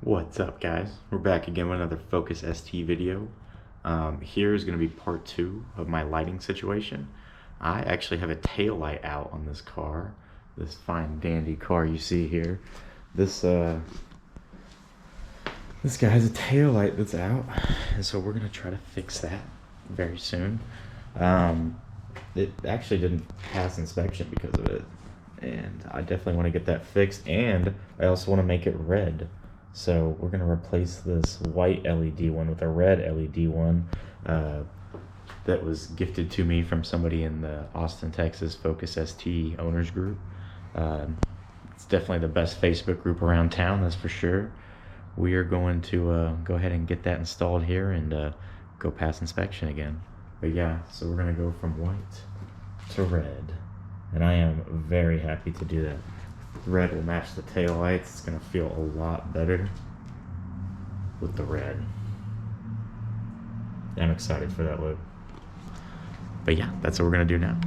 What's up, guys? We're back again with another Focus ST video. Here is going to be part 2 of my lighting situation. I actually have a tail light out on this car, this fine dandy car you see here. This guy has a tail light that's out, and so we're going to try to fix that very soon. It actually didn't pass inspection because of it, and I definitely want to get that fixed, and I also want to make it red. So we're going to replace this white LED one with a red LED one that was gifted to me from somebody in the Austin, Texas Focus ST owners group. It's definitely the best Facebook group around town, that's for sure. We are going to go ahead and get that installed here and go pass inspection again. But yeah, so we're going to go from white to red, and I am very happy to do that. Red will match the tail lights. It's gonna feel a lot better with the red. I'm excited for that look. But yeah, that's what we're gonna do now.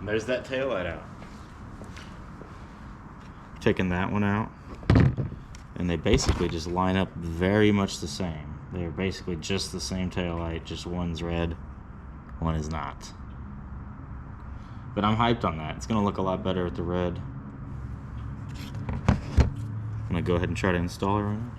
There's that tail light out. Taking that one out, and they basically just line up very much the same. They're basically just the same tail light, just one's red, one is not. But I'm hyped on that. It's gonna look a lot better with the red. I'm gonna go ahead and try to install it right now.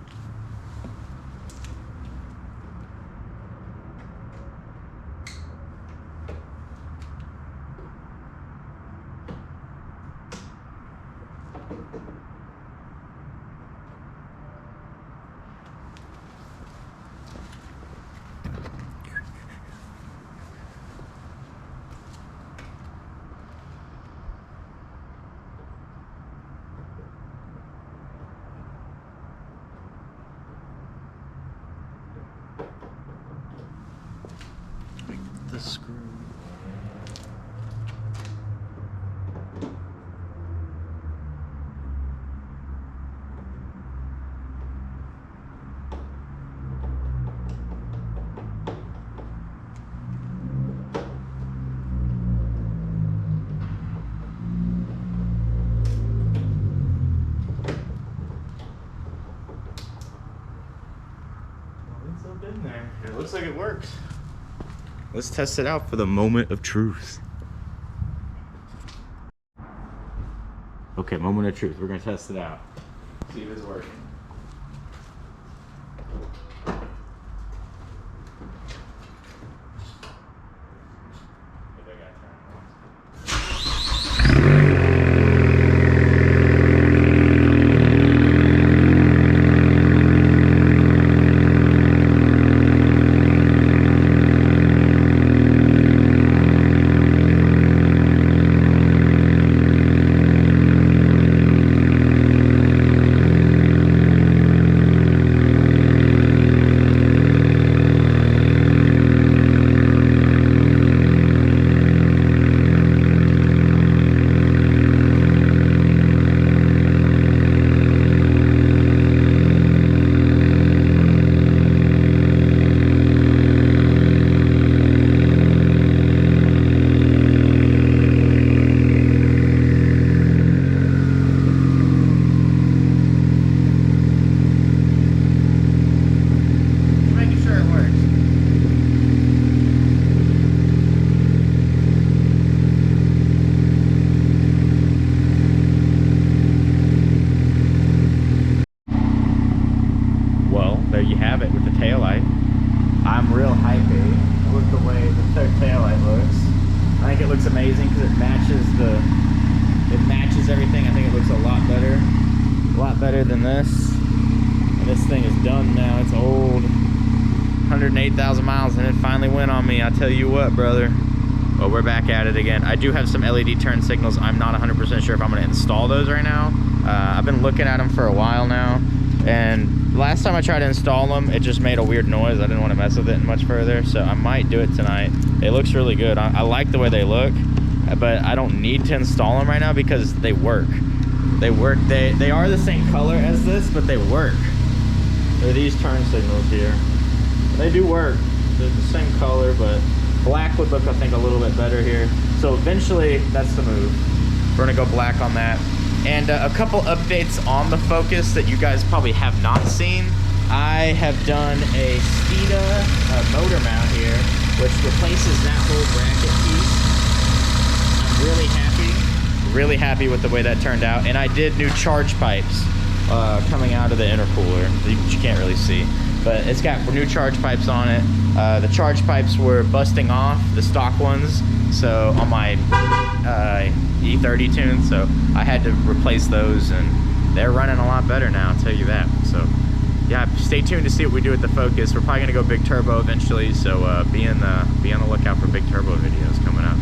The screw. It's up in there. It looks like it works. Let's test it out for the moment of truth. Okay, moment of truth. We're gonna test it out. See if it's working. might be. Look the way the third taillight looks. I think it looks amazing because it matches everything. I think it looks a lot better than this. And this thing is done now. It's old. 108,000 miles, and it finally went on me. I tell you what, brother. Well, we're back at it again. I do have some LED turn signals. I'm not 100% sure if I'm going to install those right now. I've been looking at them for a while now, and last time I tried to install them, it just made a weird noise. I didn't want to mess with it much further, so I might do it tonight. It looks really good. I like the way they look, but I don't need to install them right now because they work. They work. They are the same color as this, but they work. They're these turn signals here. They do work. They're the same color, but black would look, I think, a little bit better here. So eventually, that's the move. We're gonna go black on that. And a couple updates on the Focus that you guys probably have not seen. I have done a Steeda motor mount here, which replaces that whole bracket piece. I'm really happy with the way that turned out. And I did new charge pipes coming out of the intercooler, which you can't really see. But it's got new charge pipes on it. The charge pipes were busting off, the stock ones, so on my E30 tune, so I had to replace those, and they're running a lot better now, I'll tell you that. So yeah, stay tuned to see what we do with the Focus. We're probably gonna go big turbo eventually, so be on the lookout for big turbo videos coming up.